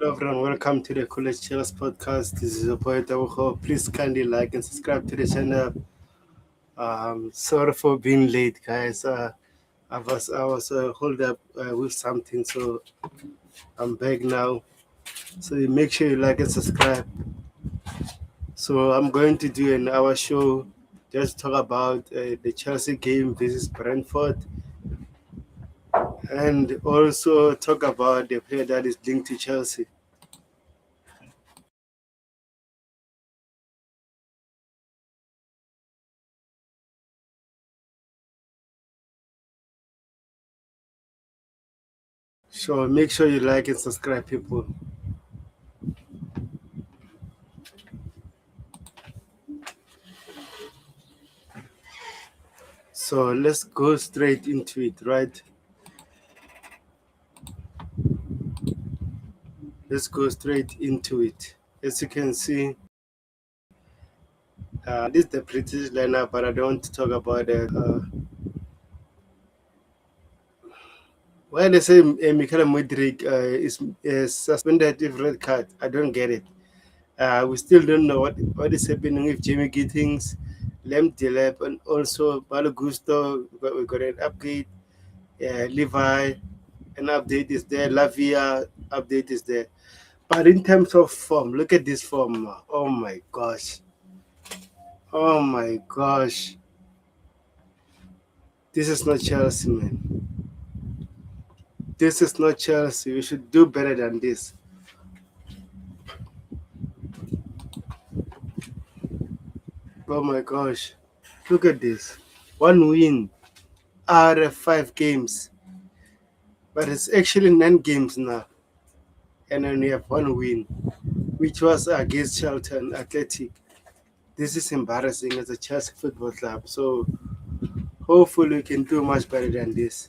Hello everyone, welcome to the College Chairs podcast. This is your boy Tawuko. Please kindly like and subscribe to the channel. Sorry for being late, guys. I was hold up with something, so I'm back now. So you make sure you like and subscribe. So I'm going to do an hour show, just talk about the Chelsea game versus Brentford, and also talk about the player that is linked to Chelsea. So make sure you like and subscribe, people. So let's go straight into it, right? Let's go straight into it. As you can see, this is the British lineup, but I don't want to talk about it. Why they say Mikel Mudrik is suspended with red card? I don't get it. We still don't know what is happening with Jamie Gittings, Lem Delep, and also Malo Gusto. We got an update. Levi, an update is there. Lavia, update is there. But in terms of form, look at this form. Oh my gosh. Oh my gosh. This is not Chelsea, man. This is not Chelsea. We should do better than this. Oh my gosh. Look at this. One win out of 5 games. But it's actually 9 games now. And then we have one win, which was against Charlton Athletic. This is embarrassing as a Chelsea football club. So hopefully we can do much better than this.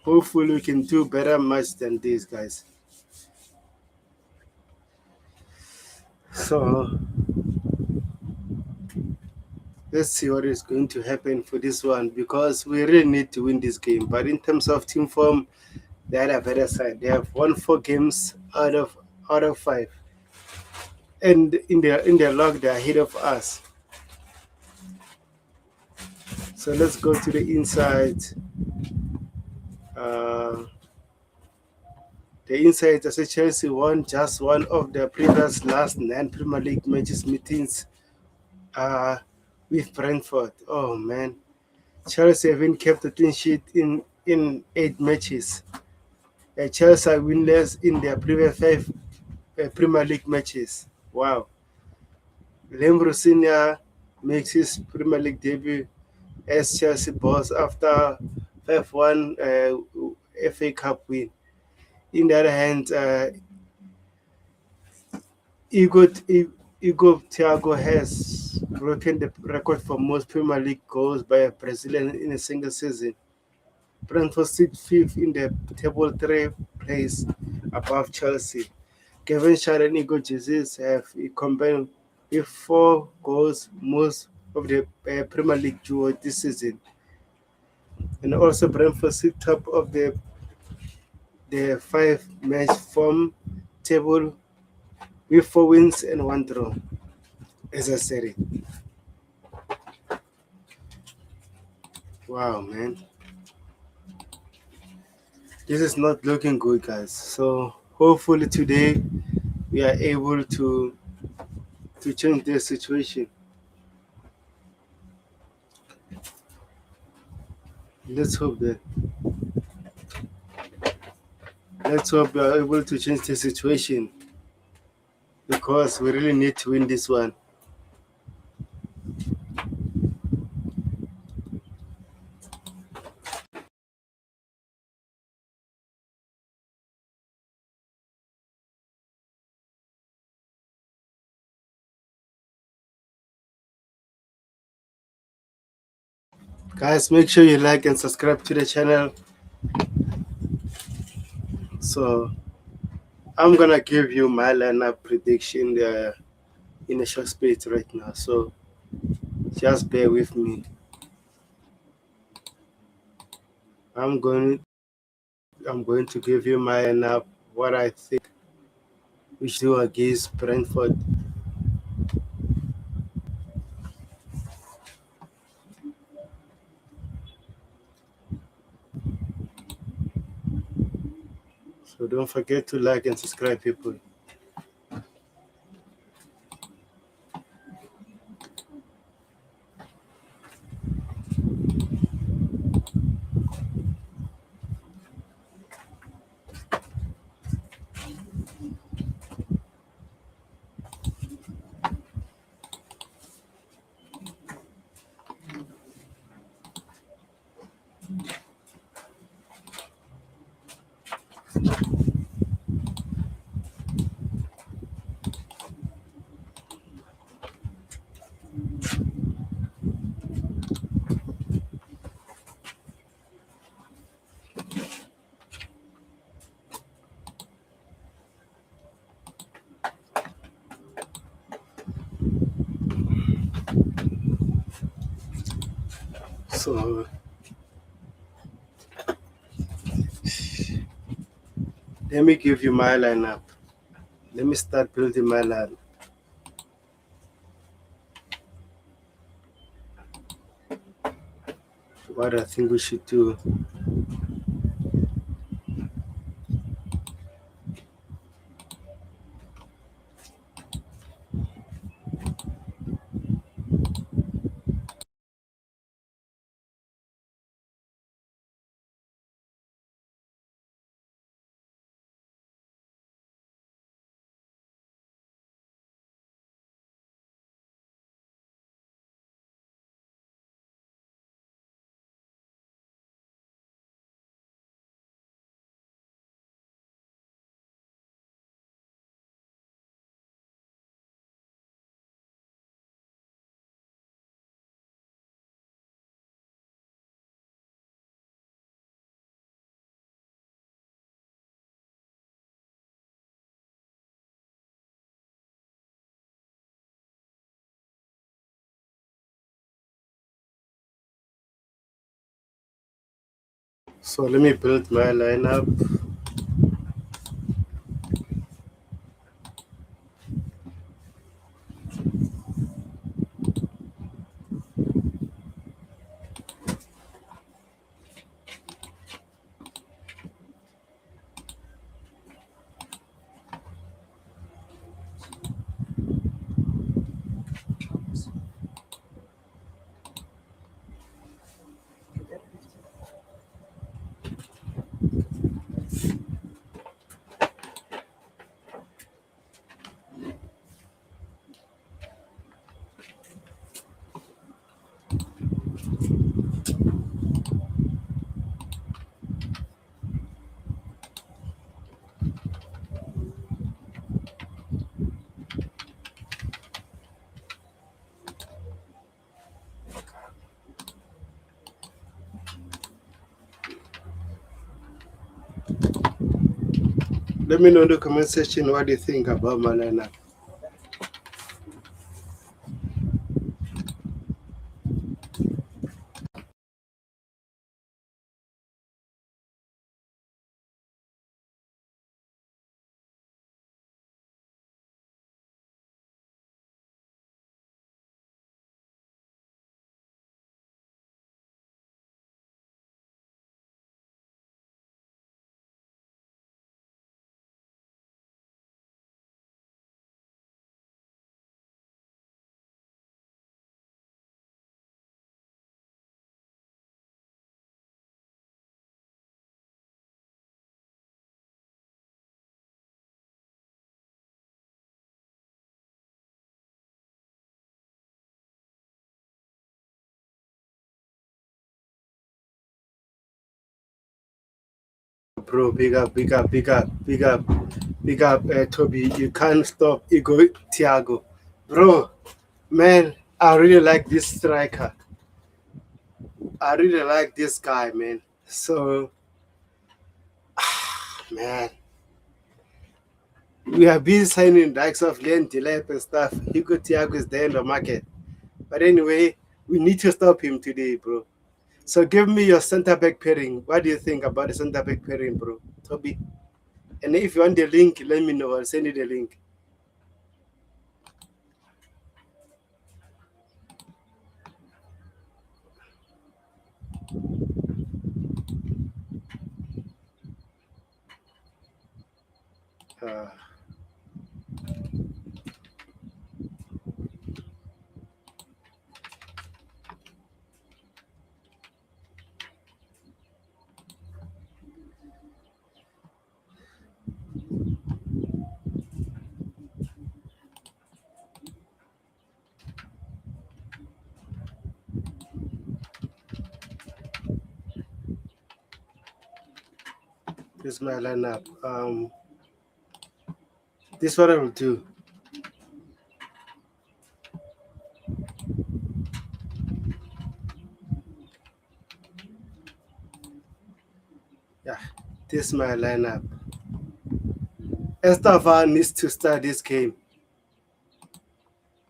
Hopefully we can do better much than this, guys. So let's see what is going to happen for this one because we really need to win this game. But in terms of team form, they are a better side. They have won 4 games out of 5, and in their log they are ahead of us. So let's go to the inside. Uh, the inside, as Chelsea won just one of their previous last 9 Premier League matches meetings uh, with Brentford. Oh man, Chelsea haven't kept a clean sheet in 8 matches. Chelsea are winless in their previous 5 Premier League matches. Wow. Lembro Senior makes his Premier League debut as Chelsea boss after 5-1 FA Cup win. In the other hand, Igor Thiago has broken the record for most Premier League goals by a Brazilian in a single season. Brentford sit fifth in the table, 3 place above Chelsea. Kevin Schade and Igor Jesus have combined with 4 goals, most of the Premier League duo this season. And also Brentford sit top of the 5-match form table with 4 wins and 1 draw. As I said it. Wow, man. This is not looking good, guys. So hopefully today we are able to change the situation. Let's hope that let's hope we are able to change the situation because we really need to win this one. Guys, make sure you like and subscribe to the channel. So I'm gonna give you my lineup prediction in a short space right now. So just bear with me. I'm going I'm going to give you my lineup, what I think we should do against Brentford. So don't forget to like and subscribe, people. So let me give you my lineup. Let me start building my line. What I think we should do. So let me build my lineup. Let me know in the comment section what you think about my lineup. Bro, big up, big up, big up, big up, big up, Toby. You can't stop Ego Thiago. Bro, man, I really like this striker. I really like this guy, man. So, man, we have been signing likes of Len Delep and stuff. Hugo Thiago is there in the market. But anyway, we need to stop him today, bro. So give me your center back pairing. What do you think about the center back pairing, bro? Toby. And if you want the link, let me know. I'll send you the link. Uh, this is my lineup. This is what I will do. Yeah, this is my lineup. Estevan needs to start this game.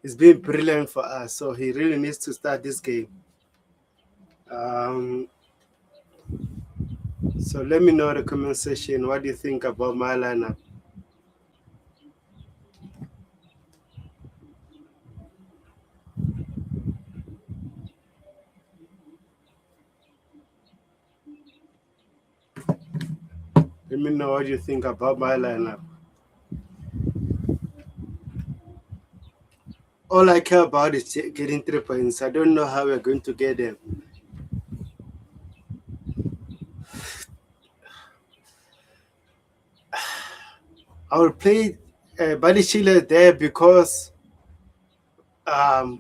He's been brilliant for us, so he really needs to start this game. Um, so let me know in the comment section what do you think about my lineup. Let me know what you think about my lineup. All I care about is getting 3 points. I don't know how we're going to get them. I will play Bali Chile there because Trevor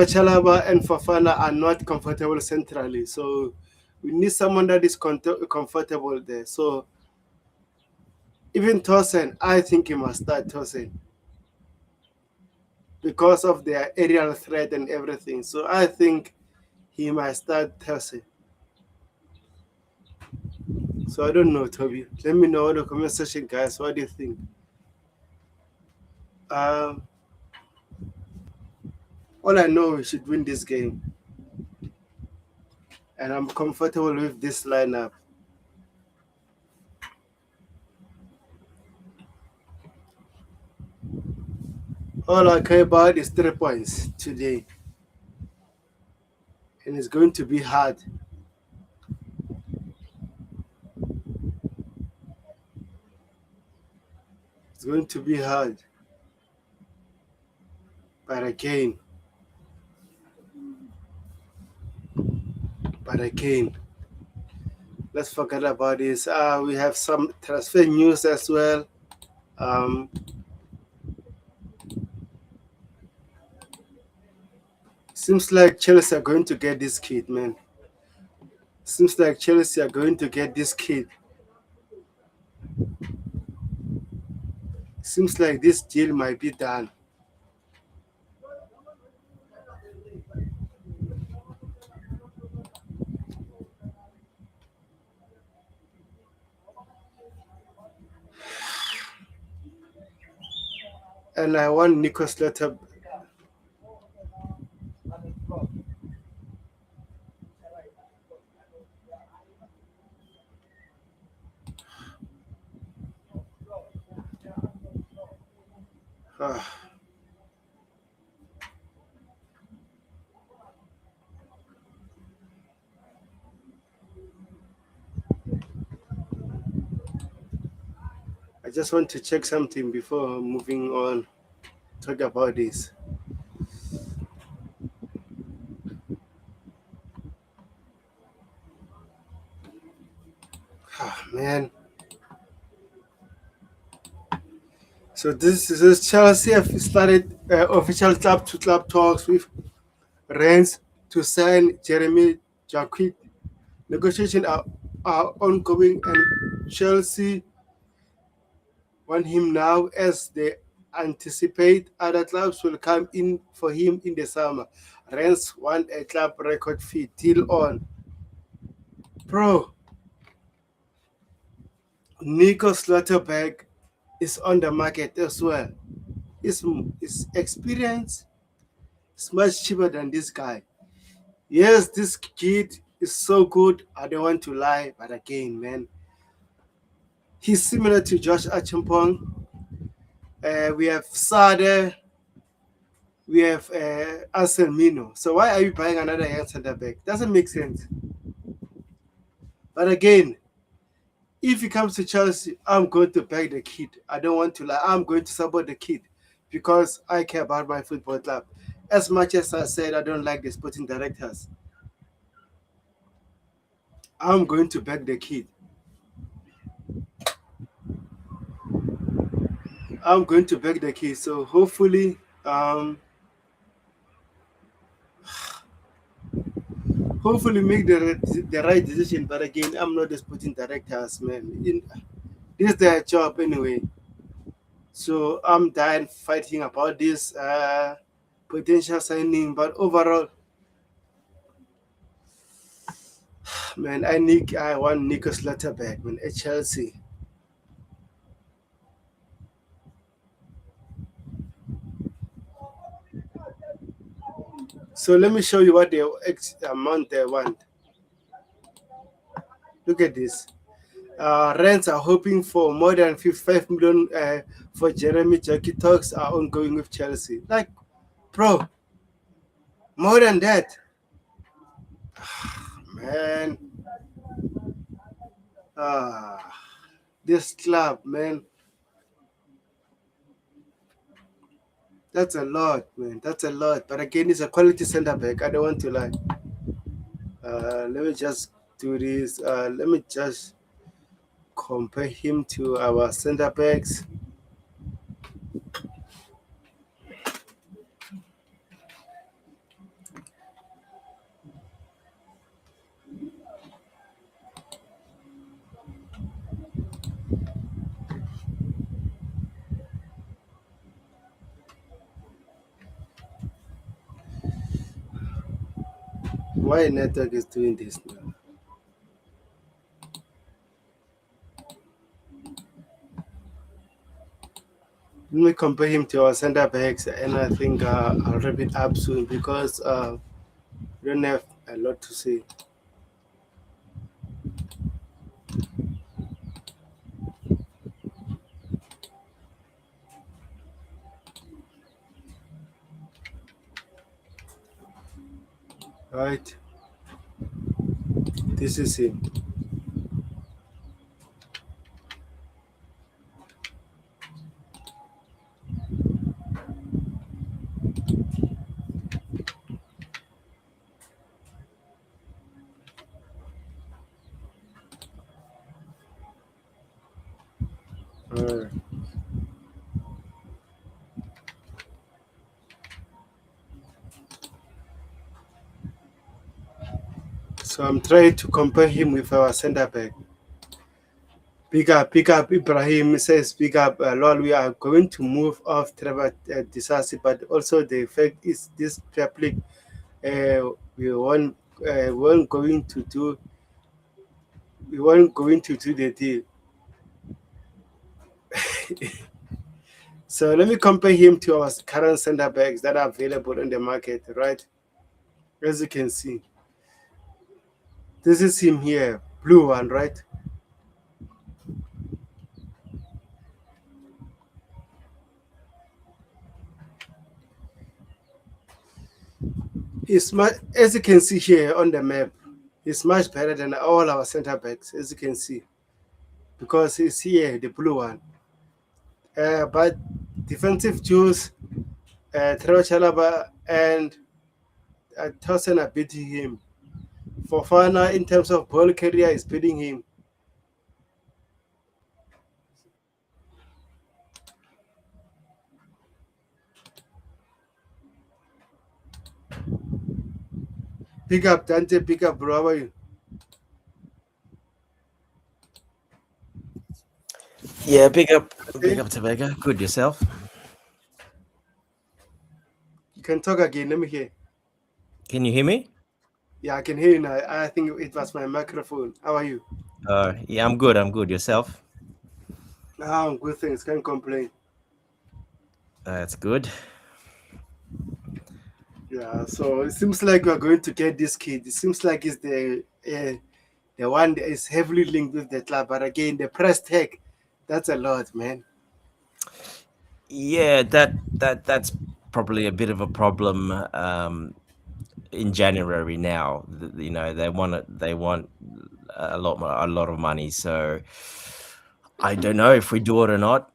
Chalaba and Fafana are not comfortable centrally. So we need someone that is comfortable there. So even Tosin, I think he must start Tosin because of their aerial threat and everything. So I think he might start Tosin. So I don't know, Toby. Let me know in the comment section, guys. What do you think? Um, all I know, we should win this game, and I'm comfortable with this lineup. All I care about is 3 points today, and it's going to be hard. It's going to be hard, but again, let's forget about this. We have some transfer news as well. Seems like Chelsea are going to get this kid, man. Seems like Chelsea are going to get this kid. Seems like this deal might be done. And I want Nico Slater. I just want to check something before moving on. Talk about this. Man. So this is Chelsea have started official club-to-club talks with Rennes to sign Jeremy Jacquet. Negotiations are ongoing, and Chelsea want him now as they anticipate other clubs will come in for him in the summer. Rennes want a club record fee deal on. Bro, Nico Slaughterberg is on the market as well. His experience is much cheaper than this guy. Yes, this kid is so good. I don't want to lie, but again, man, he's similar to Josh Achimpong. We have Sade, we have Anselmino. So why are you buying another young centre back? Doesn't make sense. But again, if he comes to Chelsea, I'm going to back the kid. I don't want to lie. I'm going to support the kid because I care about my football club. As much as I said I don't like the sporting directors, I'm going to back the kid. I'm going to back the kid. So hopefully make the right decision. But again, I'm not the sporting directors, man. This is their job anyway. So I'm done fighting about this potential signing. But overall, man, I want Nico Slater back, man, at Chelsea. So let me show you what the amount they want. Look at this. Rents are hoping for more than 55 million for Jeremy Jackie. Talks are ongoing with Chelsea. Like, bro, more than that, man. Ah, this club, man, that's a lot, man. That's a lot. But again, it's a quality center back. I don't want to lie. Let me just do this. Let me just compare him to our center backs. Why network is doing this now? Let me compare him to our center backs, and I think I'll wrap it up soon because we don't have a lot to say. Right? This is him. Alright. So I'm trying to compare him with our center back. Pick up Ibrahim says, pick up Lol. We are going to move off Trevor Disasi, but also the fact is this public we weren't going to do the deal. So let me compare him to our current center backs that are available on the market, right? As you can see, this is him here, blue one, right? He's much, as you can see here on the map, he's much better than all our center backs, as you can see, because he's here, the blue one. But defensive juice, Trevor Chalaba and Tosin are beating him. Fofana, in terms of ball carrier, is beating him. Pick up Dante, pick up bro. How are you? Yeah, big Okay, up to Vega. Good yourself. you can talk again. Let me hear. Can you hear me? Yeah, I can hear you now. I think it was my microphone. How are you? Yeah, I'm good. I'm good. Yourself? Good things. Can't complain. That's good. Yeah, so it seems like we are going to get this kid. It seems like it's the one that is heavily linked with the club. But again, the price tag, that's a lot, man. Yeah, that's probably a bit of a problem in January now. You know, they want a lot of money. So I don't know if we do it or not.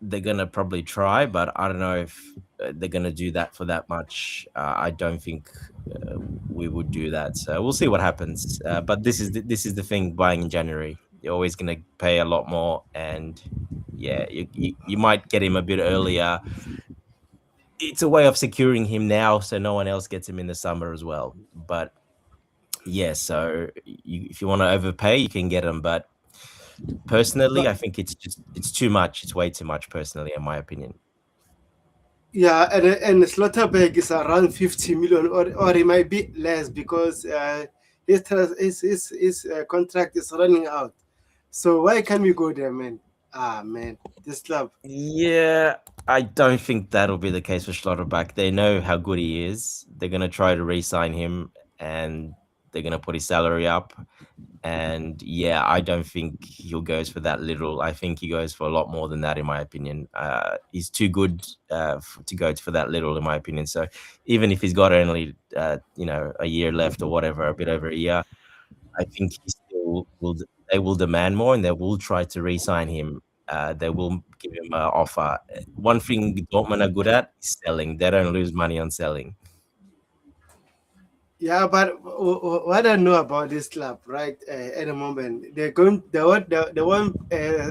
They're gonna probably try, but I don't know if they're gonna do that for that much. I don't think uh, we would do that. So we'll see what happens. But this is the thing: buying in January, you're always gonna pay a lot more, and yeah, you might get him a bit earlier. It's a way of securing him now, so no one else gets him in the summer as well. But yeah, so if you want to overpay, you can get him, but personally, But I think it's too much. It's way too much, personally, in my opinion. yeah, and Slotterberg is around 50 million, or it might be less because his contract is running out. So why can't we go there, man? Ah, man, this club. Yeah, I don't think that'll be the case for Schlotterbeck. They know how good he is. They're gonna try to re-sign him, and they're gonna put his salary up. And yeah, I don't think he'll goes for that little. I think he goes for a lot more than that, in my opinion. He's too good to go for that little, in my opinion. So even if he's got only a year left or whatever, a bit over a year, I think he still will. They will demand more, and they will try to re-sign him. They will give him an offer. One thing Dortmund are good at is selling. They don't lose money on selling. Yeah, but what I know about this club, right, at the moment, they won't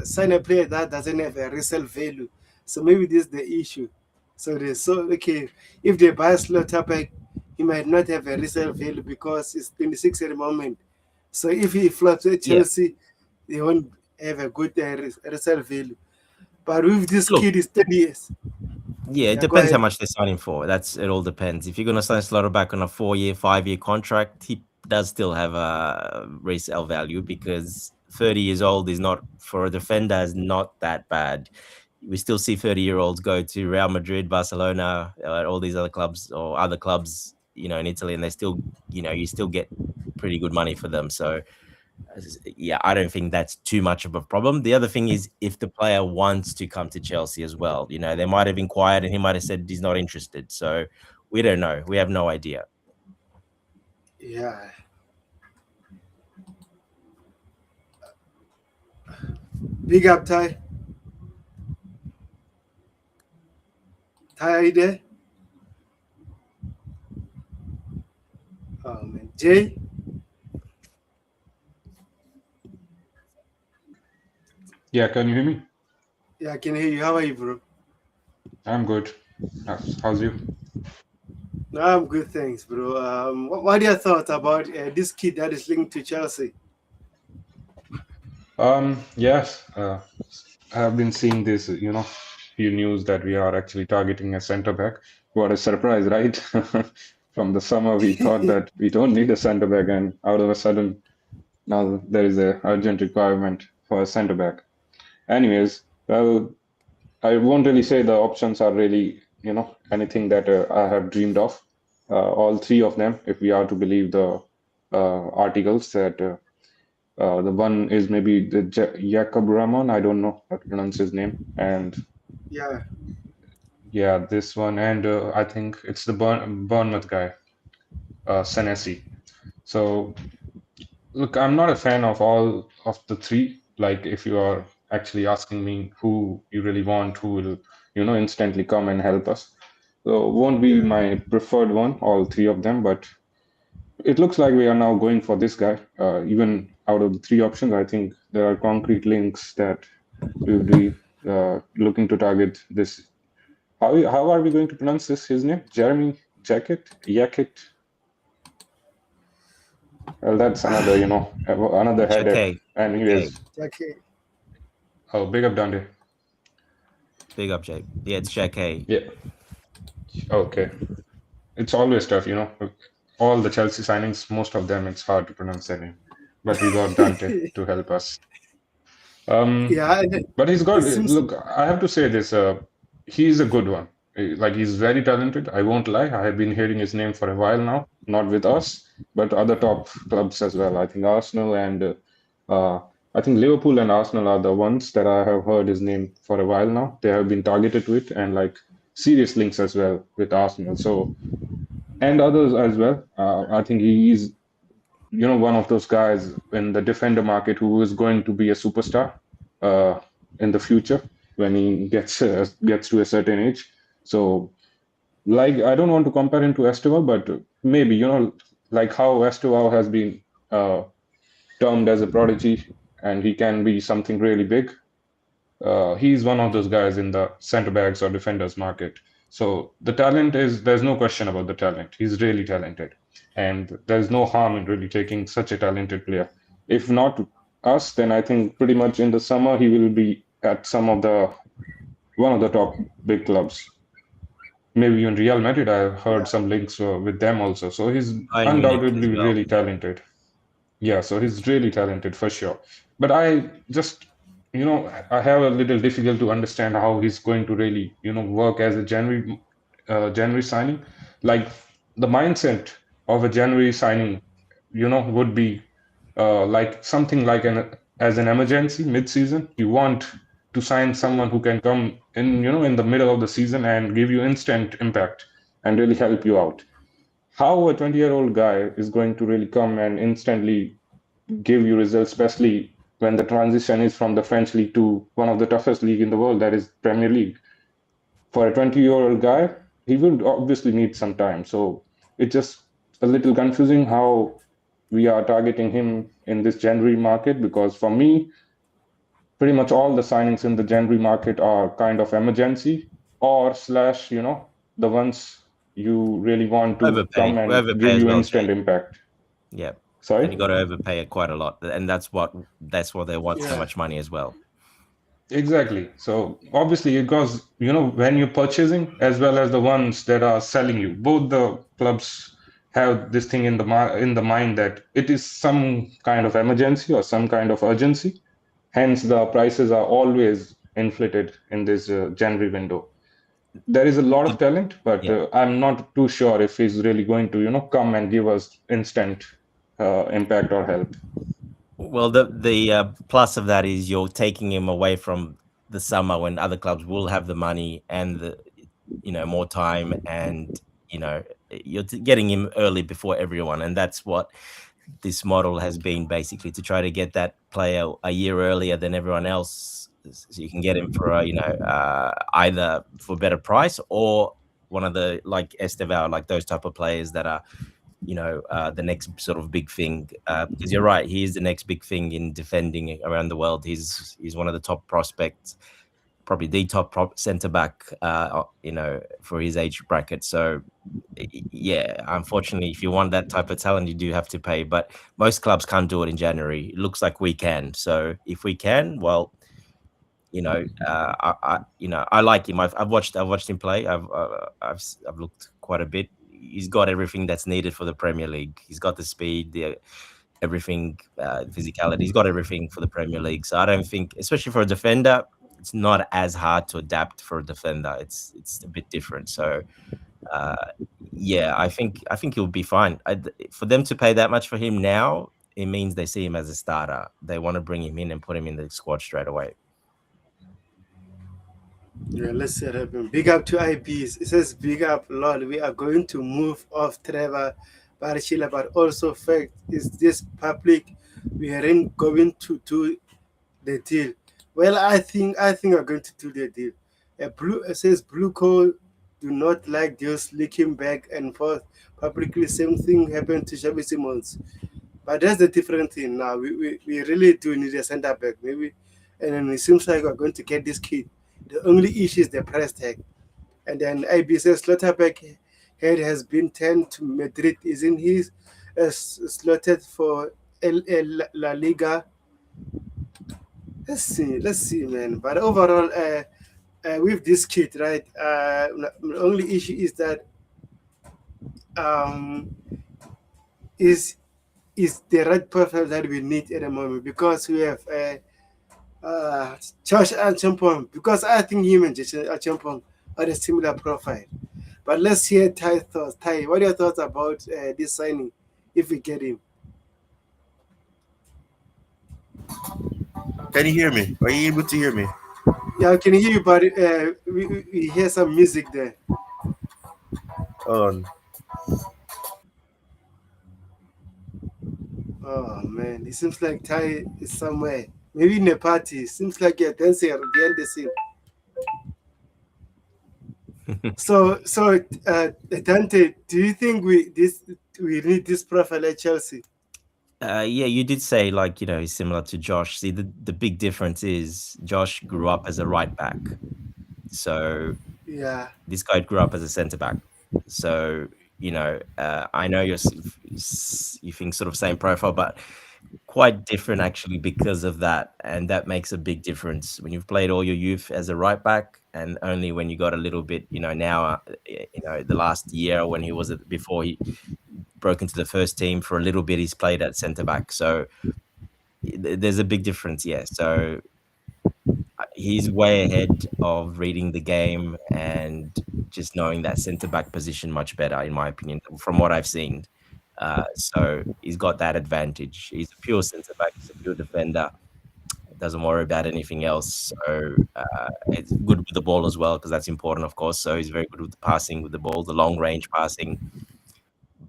sign a player that doesn't have a resale value. So maybe this is the issue. So they so okay, if they buy Slotterbeck, he might not have a resale value because it's 26 at the moment. So if he flops at Yeah, Chelsea, they won't have a good resale value. But with this look, kid, is 30 years. yeah, it Yeah, go depends how ahead. much they sign him for. It all depends. If you're gonna sign Slaughterback on a 4-year, 5-year contract, he does still have a resale value because 30 years old is not for a defender is not that bad. We still see 30-year-olds go to Real Madrid, Barcelona, all these other clubs or other clubs, in Italy, and they still, you still get pretty good money for them. So yeah, I don't think that's too much of a problem. The other thing is if the player wants to come to Chelsea as well, they might have inquired and he might have said he's not interested. So we don't know. We have no idea. Yeah. Big up, Ty. Ty, are you there? Oh, man. Jay? Yeah, can you hear me? Yeah, I can hear you. How are you, bro? I'm good. How's you? No, I'm good, thanks, bro. What are your thoughts about this kid that is linked to Chelsea? Yes, I have been seeing this, few news that we are actually targeting a center back. What a surprise, right? From the summer, we thought that we don't need a center back, and out of a sudden, now there is a urgent requirement for a center back. Anyways, well, I won't really say the options are really, anything that I have dreamed of. All three of them, if we are to believe the articles that the one is maybe the Jacob Ramon. I don't know how to pronounce his name. And Yeah, yeah, this one. And I think it's the Bournemouth guy, Senesi. So look, I'm not a fan of all of the three. Like, if you are actually asking me who you really want, who will, instantly come and help us. So won't be yeah, my preferred one, all three of them, but it looks like we are now going for this guy. Even out of the three options, I think there are concrete links that we would be looking to target this. How are we going to pronounce this? His name? Jeremy Jacket? Yacket? Well, that's another, another headache. Jake, Jake, Anyways, okay. oh, big up Dundee. big up, Jake. Yeah, it's Jake. Yeah. Okay. It's always tough, All the Chelsea signings, most of them, it's hard to pronounce their name. But we got Dante to help us. Um, Yeah, and but he's it got, seems look, I have to say this, he's a good one. Like he's very talented. I won't lie. I have been hearing his name for a while now, not with us, but other top clubs as well. I think Arsenal and uh, I think Liverpool and Arsenal are the ones that I have heard his name for a while now. They have been targeted with and like serious links as well with Arsenal. So and others as well. I think he is, one of those guys in the defender market who is going to be a superstar uh, in the future when he gets to a certain age. So like I don't want to compare him to Estevao, but maybe like how Estevao has been termed as a prodigy, and he can be something really big. He's one of those guys in the center backs or defenders market. So the talent is there's no question about the talent. He's really talented, and there's no harm in really taking such a talented player. If not us, then I think pretty much in the summer he will be at some of the one of the top big clubs. Maybe even Real Madrid. I've heard Yeah. some links with them also. So he's Bayern Munich as undoubtedly well. really Yeah. talented. Yeah, so he's really talented for sure. But I just, I have a little difficult to understand how he's going to really, work as a January signing. Like the mindset of a January signing, would be like something like an as an emergency mid-season. You want to sign someone who can come in, in the middle of the season and give you instant impact and really help you out. How a 20-year-old guy is going to really come and instantly give you results, especially when the transition is from the French league to one of the toughest league in the world, that is Premier League. For a 20-year-old guy, he will obviously need some time. So it's just a little confusing how we are targeting him in this January market because for me, pretty much all the signings in the January market are kind of emergency or slash, the ones you really want to come Overpay. We and overpay give as you well, instant Jay. impact. Yeah. Sorry? And you got to overpay it quite a lot, and that's why they want so Yeah. much money as well. Exactly. So obviously, because when you're purchasing as well as the ones that are selling you, both the clubs have this thing in in the mind that it is some kind of emergency or some kind of urgency. Hence, the prices are always inflated in this January window. There is a lot of Did- talent, but Yeah. I'm not too sure if he's really going to come and give us instant impact or help. Well, the plus of that is you're taking him away from the summer when other clubs will have the money and the more time, and you're getting him early before everyone, and that's what this model has been basically, to try to get that player a year earlier than everyone else, so you can get him for either for better price or one of the like Estevao, like those type of players that are the next sort of big thing. Because you're right, he is the next big thing in defending around the world. He's one of the top prospects, probably the top centre back, for his age bracket. So yeah, unfortunately, if you want that type of talent, you do have to pay. But most clubs can't do it in January. It looks like we can. So if we can, well, I like him. I've watched him play. I've looked quite a bit. He's got everything that's needed for the Premier League. He's got the speed, the everything, physicality. He's got everything for the Premier League. So I don't think, especially for a defender, it's not as hard to adapt for a defender. It's a bit different. So uh, yeah, I think he'll be fine. For them to pay that much for him now, it means they see him as a starter. They want to bring him in and put him in the squad straight away. Yeah, let's set up. Big up to IPs. It says big up, Lord. We are going to move off Trevor Barchila, but also fact is this public. We aren't going to do the deal. Well, I think we're going to do the deal. It says Blue Coal do not like deals leaking back and forth publicly. Same thing happened to Shabby Simmons. But that's the different thing now. We really do need a center back, maybe. And then it seems like we're going to get this kid. The only issue is the price tag. And then IB says Slotterback head has been turned to Madrid, isn't he? Slotted for La Liga. Let's see, man. But overall, with this kid, right? The only issue is that um, is is the right profile that we need at the moment because we have Josh Achampong, because I think him and Josh Achampong or a similar profile. But let's hear Ty's thoughts. Ty, what are your thoughts about this signing if we get him? Can you hear me? Are you able to hear me? Yeah, I can hear you, but we hear some music there. Hold on. Oh man, it seems like Ty is somewhere. Maybe in a party. Seems like you're dancing behind the scene. So, Dante, do you think we need this profile at Chelsea? Yeah, you did say, like, he's similar to Josh. See, the big difference is Josh grew up as a right back. So Yeah, this guy grew up as a centre back. So, I know you think sort of same profile, but quite different actually because of that. And that makes a big difference when you've played all your youth as a right back, and only when you got a little bit, now, the last year when he was before he broke into the first team for a little bit, he's played at centre back. So there's a big difference, yeah. So he's way ahead of reading the game and just knowing that centre back position much better, in my opinion, from what I've seen. So he's got that advantage. He's a pure centre back. He's a pure defender. Doesn't worry about anything else. So it's good with the ball as well, because that's important, of course. So he's very good with the passing with the ball, the long range passing.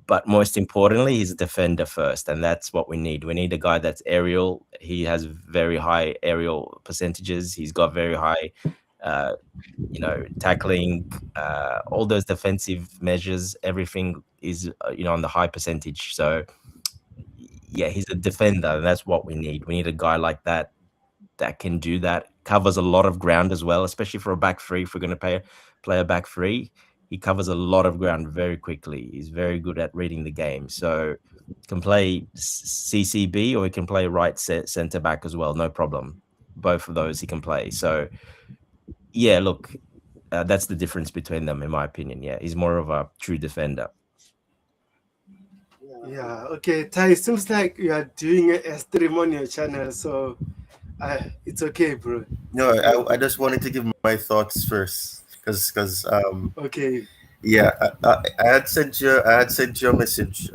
But most importantly, he's a defender first, and that's what we need. We need a guy that's aerial. He has very high aerial percentages. He's got very high, uh, tackling, all those defensive measures. Everything is, on the high percentage. So, yeah, he's a defender, and that's what we need. We need a guy like that can do that. Covers a lot of ground as well, especially for a back three. If we're going to play a back three, he covers a lot of ground very quickly. He's very good at reading the game. So can play CCB, or he can play right centre back as well. No problem. Both of those he can play. So yeah, look, that's the difference between them, in my opinion. Yeah, he's more of a true defender. yeah. Okay, Ty, it seems like you are doing a stream on your channel, so it's okay, bro. No, I just wanted to give my thoughts first, because Okay, yeah, I had sent you a message,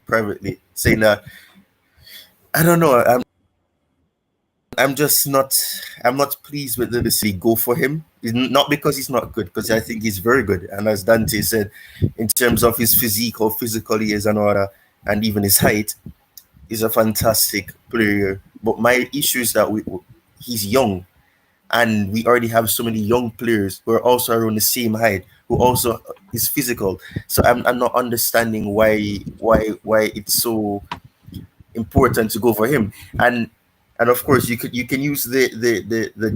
privately, saying that I don't know. I'm just not. I'm not pleased with the city go for him. Not because he's not good, because I think he's very good. And as Dante said, in terms of his physique, how physical he is, and all that, and even his height, he's a fantastic player. But my issue is that he's young, and we already have so many young players who are also around the same height, who also is physical. So I'm not understanding why it's so important to go for him. And of course you can use the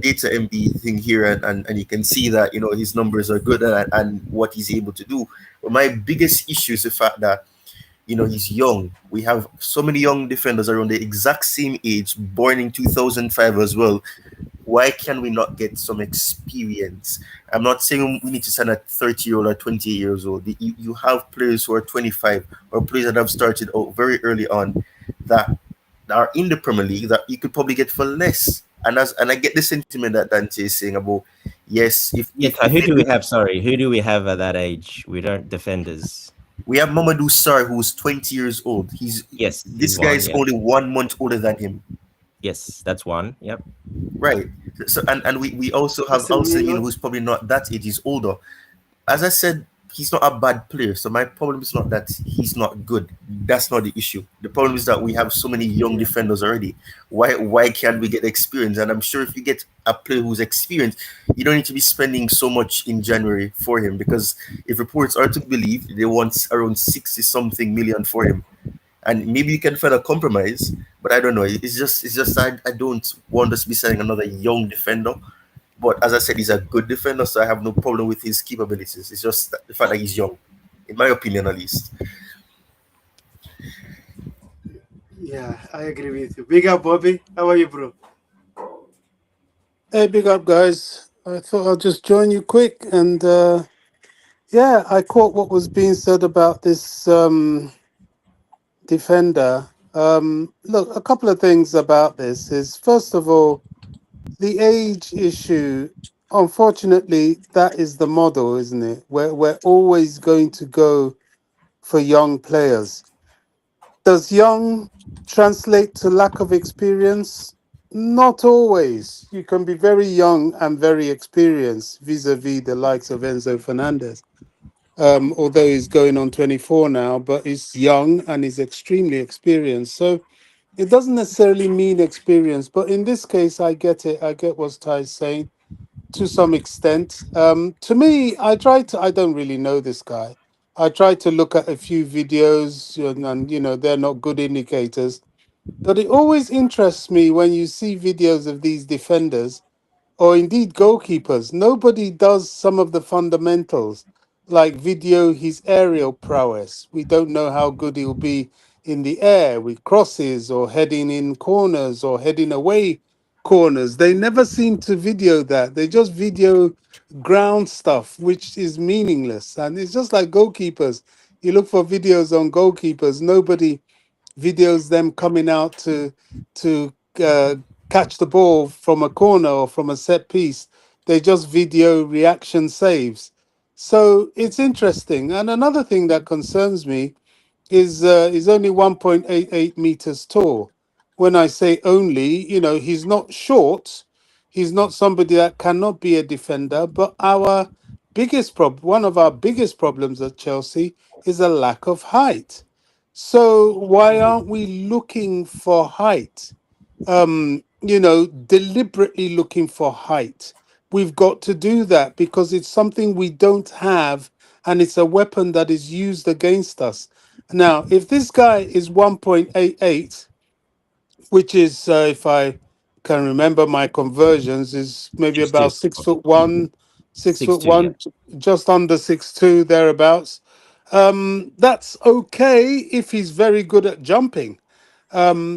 data MB thing here, and you can see that his numbers are good, and what he's able to do. But my biggest issue is the fact that he's young. We have so many young defenders around the exact same age, born in 2005 as well. Why can we not get some experience? I'm not saying we need to sign a 30-year-old or 20 years old. You have players who are 25, or players that have started out very early on, that are in the Premier League, that you could probably get for less. And I get the sentiment that Dante is saying about, yes, Yeah, who do we have? Sorry, who do we have at that age? We don't defenders. we have Mamadou Sarr, who's 20 years old. Yes, This he's guy one. is Yeah. only 1 month older than him. Yes, that's one. Yep. Right. So and we also have Alcemino, Casemiro. who's probably not that age, he's older. As I said, he's not a bad player. So my problem is not that he's not good. That's not the issue. The problem is that we have so many young Yeah, defenders already. Why can't we get experience? And I'm sure if you get a player who's experienced, you don't need to be spending so much in January for him, because if reports are to believe, they want around 60 something million for him. And maybe you can find a compromise, but I don't know. It's just I don't want us to be signing another young defender. But as I said, he's a good defender, so I have no problem with his capabilities. It's just the fact that he's young, in my opinion, at least. yeah, I agree with you. Big up, Bobby. How are you, bro? Hey, big up, guys. I thought I'll just join you quick. And yeah, I caught what was being said about this defender. Look, a couple of things about this is, first of all, the age issue unfortunately, that is the model, isn't it? We're always going to go for young players. Does young translate to lack of experience? Not always. You can be very young and very experienced vis-a-vis the likes of Enzo Fernandez. Although he's going on 24 now, but he's young and he's extremely experienced. So it doesn't necessarily mean experience, but in this case, I get it. I get what Ty is saying to some extent. To me, I don't really know this guy. I try to look at a few videos and you know, they're not good indicators. But it always interests me when you see videos of these defenders or indeed goalkeepers. Nobody does some of the fundamentals, like video his aerial prowess. We don't know how good he'll be in the air with crosses or heading in corners or heading away corners. They never seem to video that. They just video ground stuff, which is meaningless. And it's just like goalkeepers. You look for videos on goalkeepers, nobody videos them coming out to catch the ball from a corner or from a set piece. They just video reaction saves. So it's interesting. And another thing that concerns me is only 1.88 meters tall. When I say only, you know, he's not short. He's not somebody that cannot be a defender. But our one of our biggest problems at Chelsea is a lack of height. So why aren't we looking for height? You know, deliberately looking for height. We've got to do that because it's something we don't have and it's a weapon that is used against us. Now, if this guy is 1.88, which is, if I can remember my conversions, is maybe Six about two, 6'1", 6'2", yeah. 6'1", just under 6'2", thereabouts. That's okay if he's very good at jumping.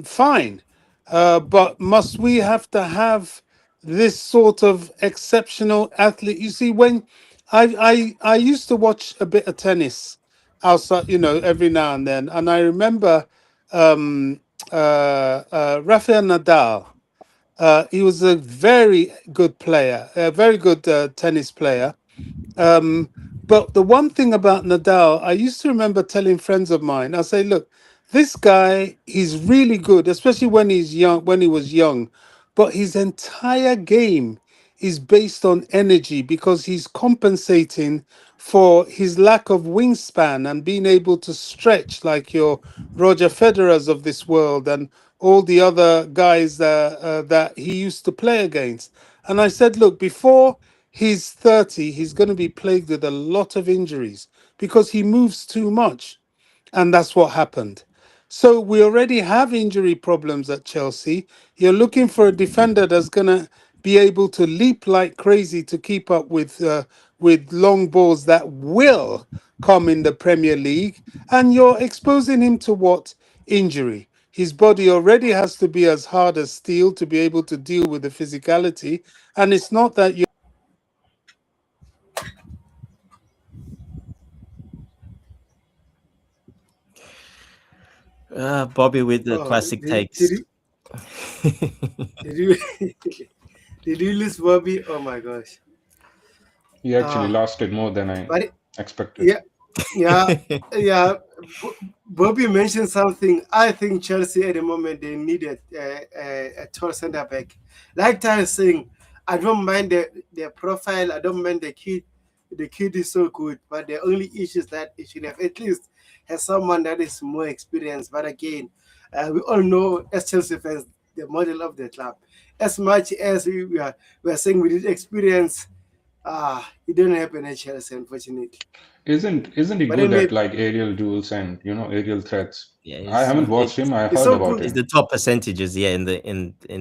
Fine. But must we have to have this sort of exceptional athlete? You see, when I used to watch a bit of tennis outside, you know, every now and I remember um, Rafael Nadal. He was a very good player, a very good tennis player. Um, but the one thing about Nadal, I used to remember telling friends of mine, I say, look, this guy, he's really good, especially when he's young, when he was young. But his entire game is based on energy because he's compensating for his lack of wingspan and being able to stretch like your Roger Federers of this world and all the other guys that he used to play against. And I said, look, before he's 30, he's going to be plagued with a lot of injuries because he moves too much. And that's what happened. So we already have injury problems at Chelsea. You're looking for a defender that's going to be able to leap like crazy to keep up with long balls that will come in the Premier League, and you're exposing him to what? Injury. His body already has to be as hard as steel to be able to deal with the physicality, and it's not that you. Bobby with the Oh, classic did, takes. did you did you did you lose Bobby? Oh my gosh. He actually Uh lasted more than I but expected. yeah, yeah, yeah. Bobby mentioned something. I think Chelsea at the moment they needed a tall centre back. Like Ty is saying, I don't mind the profile. I don't mind the kid. The kid is so good, but the only issue is that it should have at least has someone that is more experienced. But again, we all know as Chelsea fans the model of the club. As much as we are saying we did experience, it didn't happen at Chelsea, unfortunately. Isn't he But then good at maybe like aerial duels and aerial threats? Yeah, I haven't watched him. I it's heard so about good. he's him. the top percentages. Yeah, in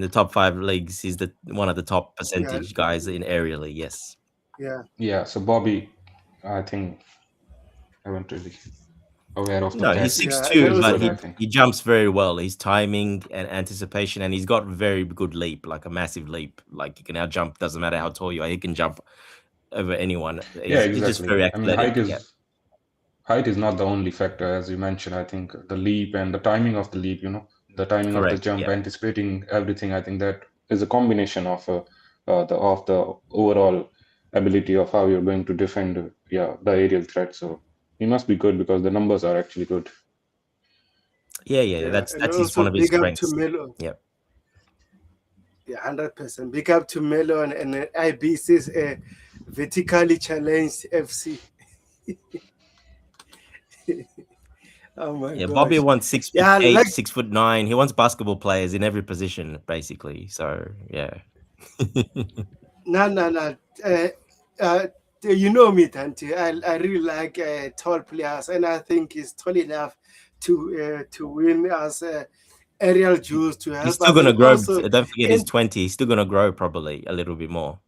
the top five leagues, he's the one of the top Yeah, percentage guys in aerially. Yes. yeah, Yeah, so Bobby, I think I haven't really aware of the No, he's catch six yeah. That two, crazy also but good, he I that. think. he jumps very well. His timing and anticipation, and he's got very good leap, like a massive leap. Like he can now jump. Doesn't matter how tall you are, he can jump over anyone. Yeah, He's just exactly. very I mean, athletic. Yeah, height is not the only factor, as you mentioned. I think the leap and the timing of the leap, the timing of the correct. jump, Yeah, anticipating everything. I think that is a combination of the overall ability of how you're going to defend, the aerial threat. So he must be good because the numbers are actually good. Yeah. Yeah, and That's his also one of his big up to strengths. Melo. Yep. Yeah, 100%. Big up to Melo and IBC's vertically challenged FC. Oh my Yeah, Bobby gosh. wants six foot Yeah, eight, like 6'9". He wants basketball players in every position, basically. So yeah. no. Uh, uh, you know me, Tante. I really like tall players, and I think he's tall enough to win as aerial Jews to He's help still us, gonna and grow. also Don't forget, he's and 20. He's still gonna grow probably a little bit more.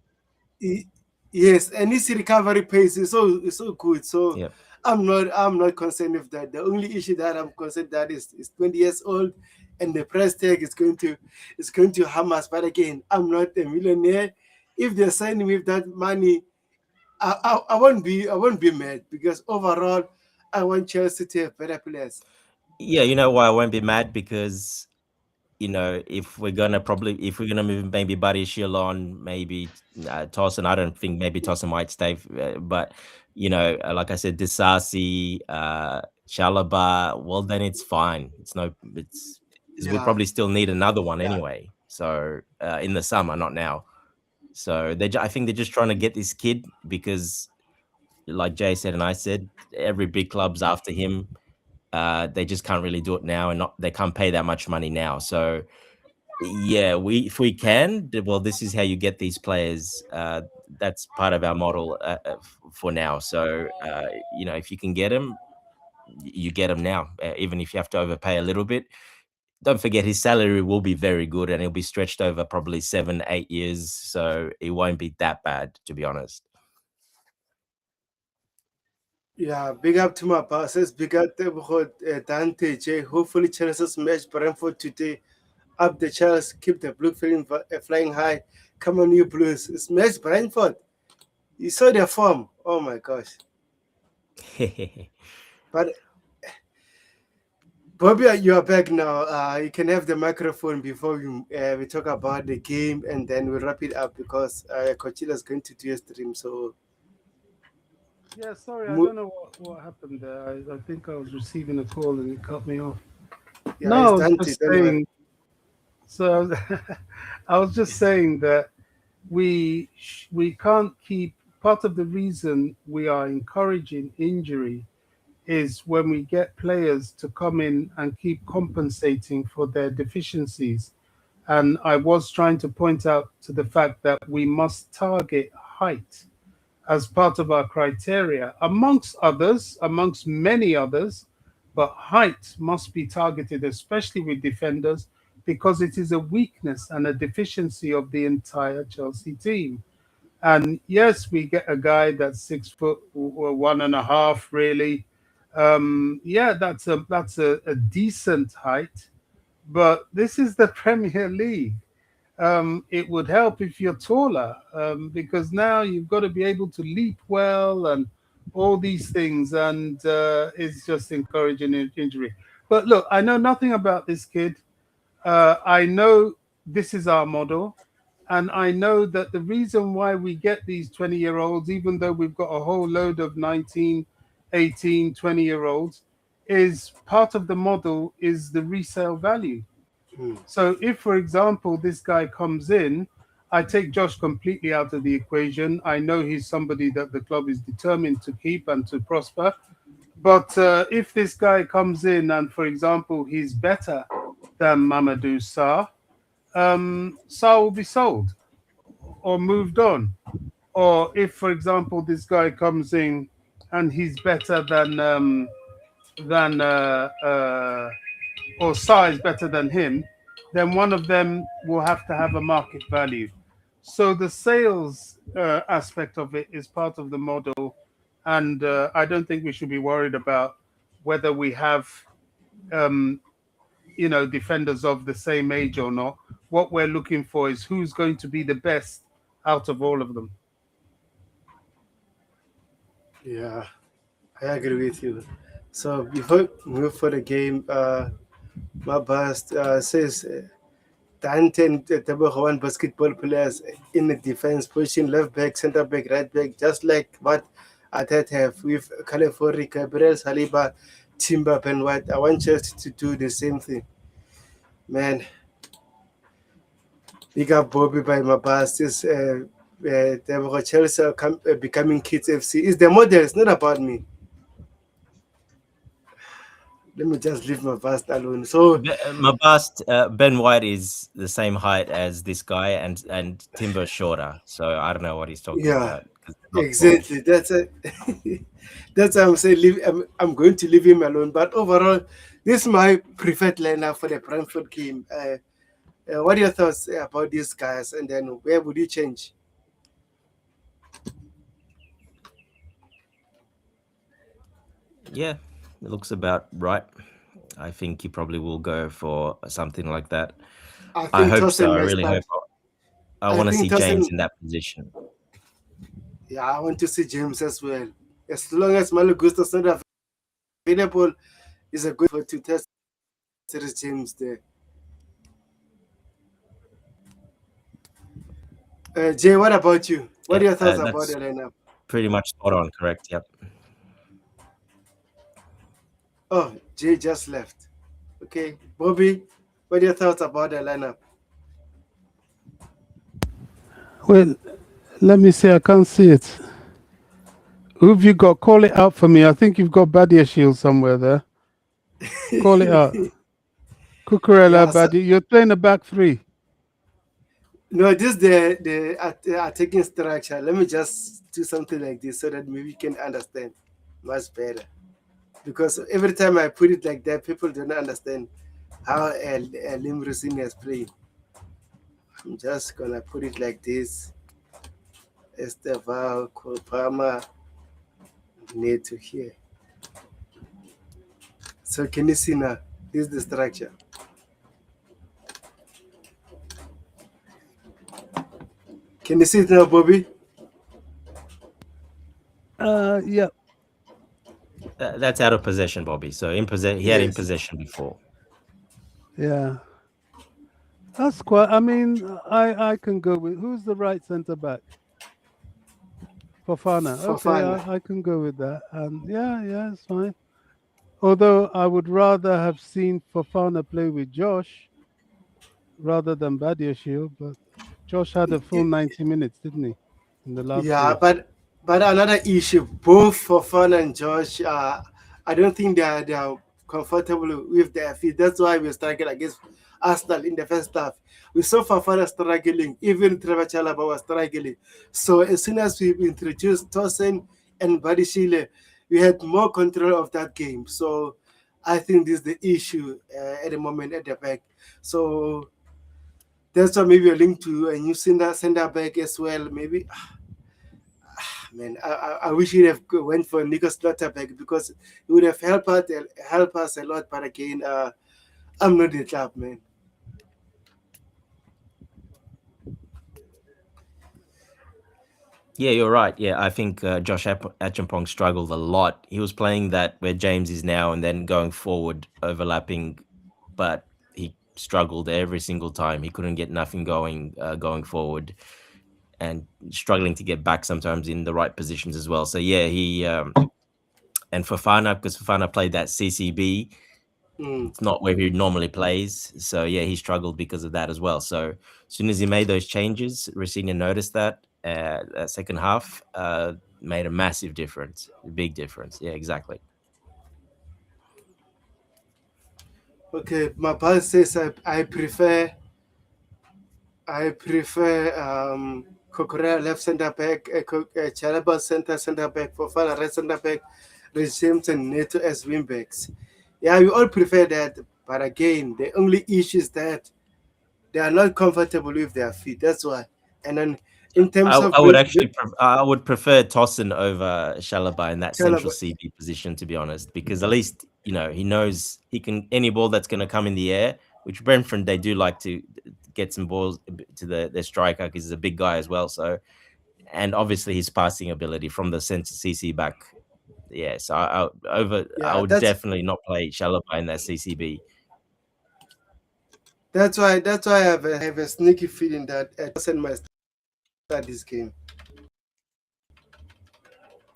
he- yes, and his recovery pace is so good. So Yep. I'm not concerned with that. The only issue that I'm concerned that is 20 years old, and the price tag is going to harm us. But again, I'm not a millionaire. If they sign me with that money, I won't be mad because overall, I want Chelsea to have better players. Yeah, you know why I won't be mad? Because if we're gonna move maybe Buddy Shield on, maybe Tosin. I don't think maybe Tosin might stay, but like I said, Disasi, Chalaba. Well, then it's fine. It's because we Yeah, probably still need another one yeah, anyway. So in the summer, not now. So I think they're just trying to get this kid because, like Jay said and I said, every big club's after him. They just can't really do it now, and they can't pay that much money now. So yeah, if we can, well, this is how you get these players. That's part of our model for now. So if you can get them, you get them now, even if you have to overpay a little bit. Don't forget his salary will be very good, and it'll be stretched over probably 7-8 years, so it won't be that bad, to be honest. yeah. Big up to my bosses. Big up to Dante J. Hopefully, Chelsea smash Brentford today. Up the Chelsea, keep the blue flying high. Come on, you Blues. Smash Brentford. You saw their form. Oh my gosh. But Bobby, you are back now. You can have the microphone before we talk about the game, and then we'll wrap it up because Coachella is going to do a stream. So, Yeah, sorry, I mo- don't know what happened there. I think I was receiving a call and it cut me off. yeah, No, it's I was Dante. just Don't worry. saying. So I was just saying that we can't keep. Part of the reason we are encouraging injury is when we get players to come in and keep compensating for their deficiencies. And I was trying to point out to the fact that we must target height as part of our criteria, amongst many others, but height must be targeted, especially with defenders, because it is a weakness and a deficiency of the entire Chelsea team. And yes, we get a guy that's 6 foot or 1.5, really. Yeah, that's a decent height, but this is the Premier League. It would help if you're taller, because now you've got to be able to leap well and all these things, and it's just encouraging injury. But look, I know nothing about this kid. I know this is our model, and I know that the reason why we get these 20-year-olds, even though we've got a whole load of 19, 18, 20-year-olds, is part of the model is the resale value. Hmm. So if, for example, this guy comes in, I take Josh completely out of the equation. I know he's somebody that the club is determined to keep and to prosper. But if this guy comes in and, for example, he's better than Mamadou Sarr, Sarr will be sold or moved on. Or if, for example, this guy comes in and he's better than or size better than him, then one of them will have to have a market value. So the sales aspect of it is part of the model, and I don't think we should be worried about whether we have, um, defenders of the same age or not. What we're looking for is who's going to be the best out of all of them. Yeah, I agree with you. So before we move for the game, my boss says Dante and Tebogo one basketball players in the defense, pushing left back, center back, right back, just like what Atet have with California, Gabriel Saliba, Timber, and White. I want Chelsea to do the same thing. Man, big up Bobby by my past. This Tebogo Chelsea are becoming Kids FC. It's the model, it's not about me. Let me just leave my past alone. So, Mabast, Ben White is the same height as this guy, and Timber's shorter. So I don't know what he's talking yeah, about because they're not tall. exactly. That's it. That's why I'm saying I'm going to leave him alone. But overall, this is my preferred lineup for the Brentford game. What are your thoughts about these guys? And then where would you change? Yeah, it looks about right. I think he probably will go for something like that. I I think hope so. Tosin I may really start. hope. I I want to think see James Tosin. in that position. Yeah, I want to see James as well. As long as Malo Gusto's not available, is a good for to test James there. Jay, what about you? What Yeah, are your thoughts about the that's lineup? pretty much spot on. Correct. Yep. Oh, Jay just left. Okay, Bobby, what are your thoughts about the lineup? Well, let me see. I can't see it. Who've you got? Call it out for me. I think you've got Badia Shield somewhere there. Call it out. Cucurella, Yeah, so, Badia. You're playing a back three. no, this is the attacking structure. Let me just do something like this so that maybe you can understand much better. Because every time I put it like that, people don't understand how a Limrusin is playing. I'm just gonna put it like this. Esteval, Kopama, need to here. So can you see now? This is the structure. Can you see it now, Bobby? Yeah, That's out of possession, Bobby. So he had in Yes. possession before. yeah. That's quite. I mean, I can go with who's the right centre back? Fofana. For Okay, fun. I can go with that. And yeah, it's fine. Although I would rather have seen Fofana play with Josh rather than Badia Shield, but Josh had a full 90 minutes, didn't he, in the last Yeah, game? but another issue, both for Fun and Josh, I don't think they are comfortable with their feet. That's why we struggled against Arsenal in the first half. We saw Fafana struggling, even Trevor Chalaba was struggling. So as soon as we introduced Tosin and Badishile, we had more control of that game. So I think this is the issue at the moment at the back. So that's why maybe a link to a new center back as well. Maybe man, I wish he'd have went for Nico Slotterbeck because it would have helped us a lot. But again, I'm not the club, man. Yeah, you're right. Yeah, I think Josh Achampong struggled a lot. He was playing that where James is now and then going forward, overlapping, but he struggled every single time. He couldn't get nothing going forward, and struggling to get back sometimes in the right positions as well. So yeah, he and Fafana, because Fafana played that CCB, Mm. it's not where he normally plays. So yeah, he struggled because of that as well. So as soon as he made those changes, Rosina noticed that second half made a massive difference, a big difference. Yeah, exactly. Okay, my boss says I prefer Kokorea left center back, Chalaba center back, Fofana right center back, Rich James and Neto as wing backs. Yeah, we all prefer that, but again, the only issue is that they are not comfortable with their feet. That's why. And then in terms of I would build, actually I would prefer Tosin over Shalaba in that central Chalaba, CB position, to be honest, because at least he knows he can any ball that's going to come in the air. Which Brentford they do like to get some balls to their striker because he's a big guy as well. So and obviously his passing ability from the centre CC back. Yeah, so I yeah, would definitely not play Shalaba in that CCB. That's why I have a sneaky feeling that Tosin might start this game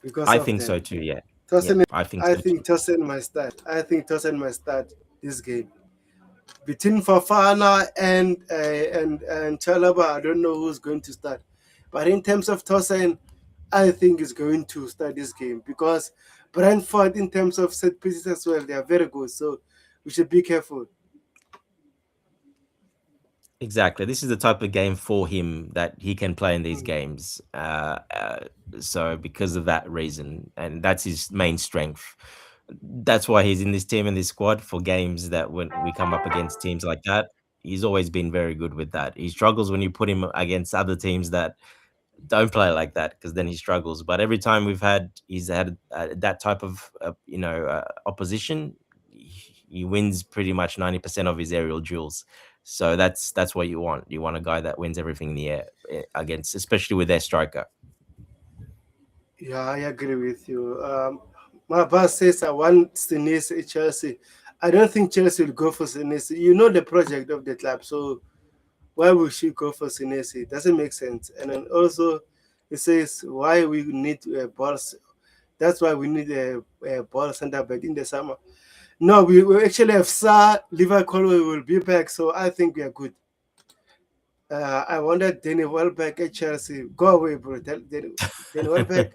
because I of think that. so too. Yeah. Yep. Tosin, I think I so too. think Tosin might start. I think Tosin might start this game between Fafana and Chalaba. I don't know who's going to start, but in terms of Tosin, I think is going to start this game because Brentford, in terms of set pieces as well, they are very good. So we should be careful. Exactly. This is the type of game for him that he can play in these Mm. games. So because of that reason, and that's his main strength. That's why he's in this team and this squad for games that when we come up against teams like that, he's always been very good with that. He struggles when you put him against other teams that don't play like that because then he struggles. But every time he's had that type of opposition, he wins pretty much 90% of his aerial duels. So that's what you want. You want a guy that wins everything in the air against, especially with their striker. Yeah, I agree with you. My boss says I want Sinise at Chelsea. I don't think Chelsea will go for Sinise. You know the project of the club, so why would she go for Sinise? It doesn't make sense. And then also, it says why we need balls. That's why we need a ball center back in the summer. No, we actually have Sa Liverpool will be back, so I think we are good. I wanted Danny Welbeck at Chelsea. Go away, bro. Danny Welbeck.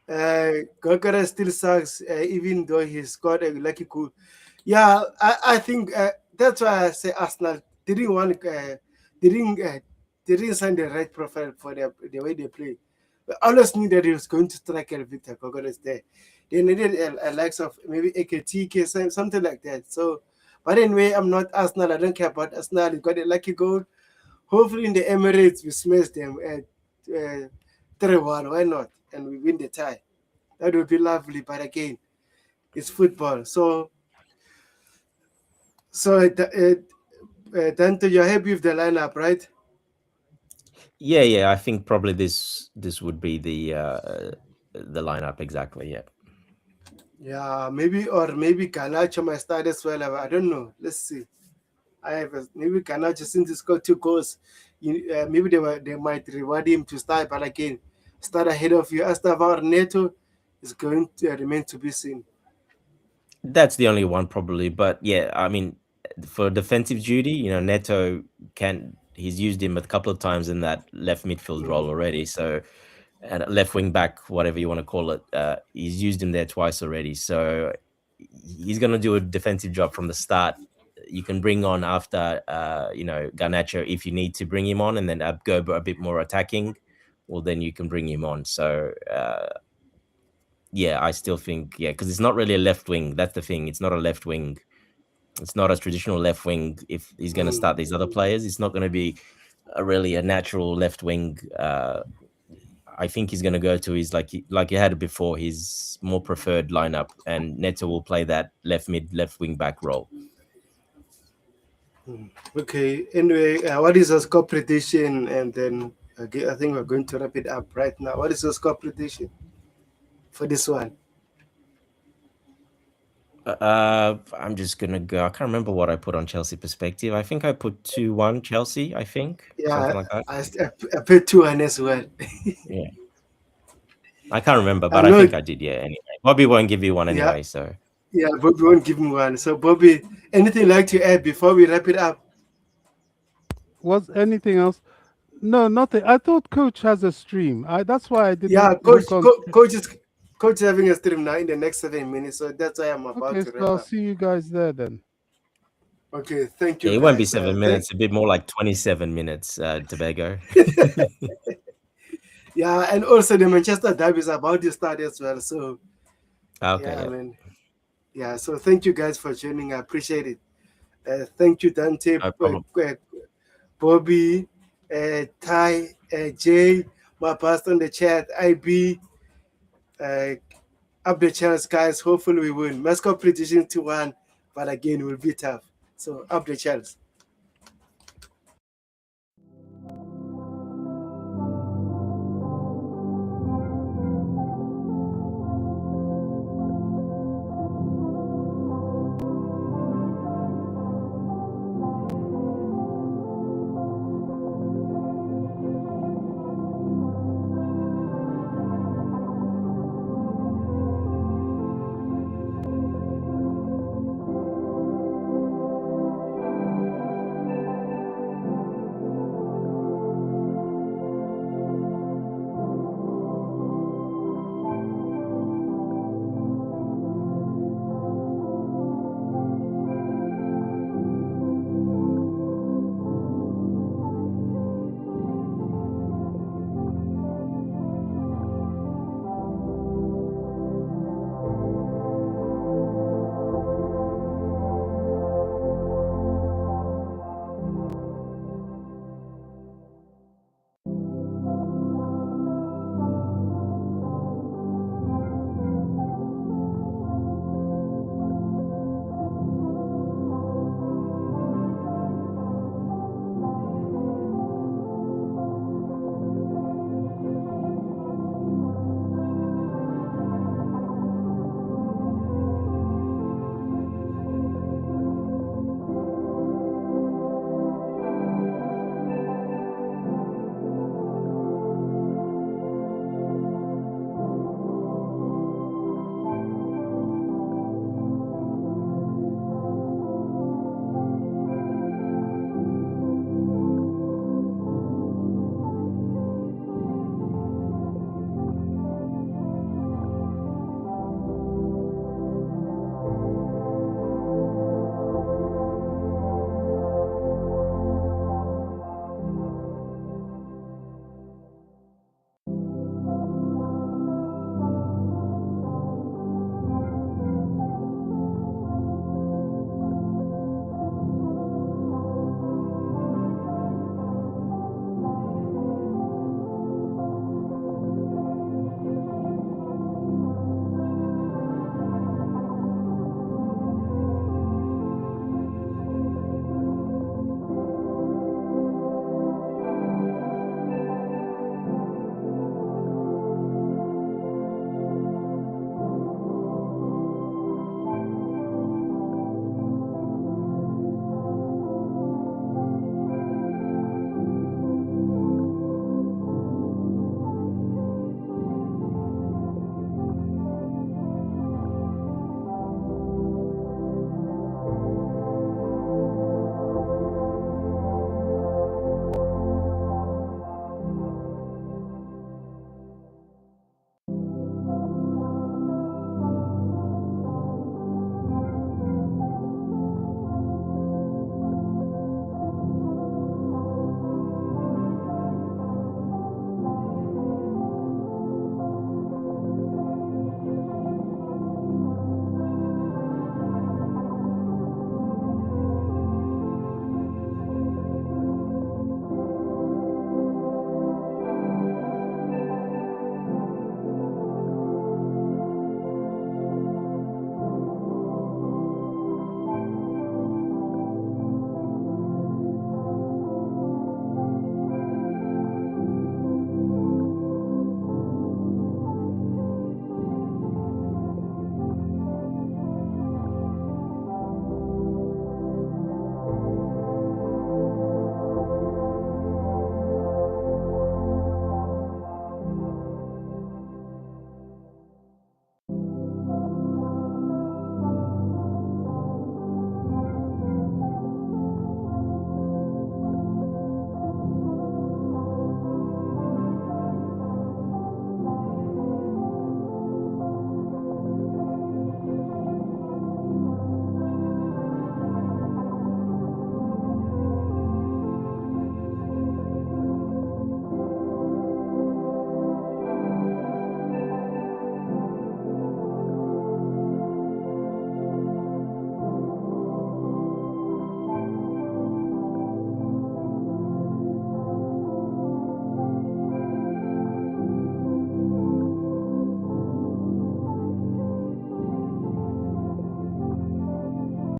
Gokara still sucks, even though he scored a lucky goal. Yeah, I think that's why I say Arsenal didn't want, didn't, didn't sign the right profile for the way they play. But always knew that he was going to strike a Victor Gokara there. They needed a likes of maybe AKTK, something like that. So, but anyway, I'm not Arsenal. I don't care about Arsenal. He got a lucky goal. Hopefully, in the Emirates, we smash them at 3-1. Why not? And we win the tie. That would be lovely. But again, it's football. So, Dante, you're happy with the lineup, right? Yeah. I think probably this would be the lineup exactly. Yeah. Yeah, maybe Ganacho might start as well. I don't know. Let's see. Maybe Ganacho, since he scored 2 goals, maybe they might reward him to start. But again, start ahead of you. Astava Neto is going to remain to be seen. That's the only one probably, but yeah, I mean, for defensive duty, Neto can he's used him a couple of times in that left midfield role Mm. already. So and left wing back, whatever you want to call it, he's used him there twice already. So he's gonna do a defensive job from the start. You can bring on after Garnacho if you need to bring him on, and then go a bit more attacking. Well, then you can bring him on. So yeah, I still think because it's not really a left wing. That's the thing. It's not a left wing. It's not a traditional left wing. If he's going to Mm. start these other players, it's not going to be really a natural left wing. I think he's going to go to his like he had before, his more preferred lineup, and Neto will play that left mid, left wing back role. Okay. Anyway, what is your score prediction? And then I think we're going to wrap it up right now. What is your score prediction for this one? I'm just gonna go. I can't remember what I put on Chelsea perspective. I think I put 2-1 Chelsea. I think Yeah, something like that. I put 2-1 as well. Yeah, I can't remember, I but I know. think I did. Yeah. Anyway, Bobby won't give you one Yeah, anyway. So yeah, Bobby won't give me one. So, Bobby, anything like to add before we wrap it up? Was anything else? No, nothing. I thought Coach has a stream. That's why I Yeah, didn't look on. coach is having a stream now in the next 7 minutes. So that's why I'm about Okay, to so wrap I'll up. see you guys there then. Okay, thank yeah, you it won't be guys. 7 minutes. A bit more like 27 minutes, Tobago. Yeah, and also the Manchester Derby is about to start as well. So Okay, yeah, yeah, man. Yeah, so thank you guys for joining. I appreciate it. Thank you, Dante, no problem. Bobby, Ty, Jay, my pastor in the chat, IB, uh, up the chance, guys. Hopefully we win. Mascot prediction 2-1, but again, it will be tough. So up the chance.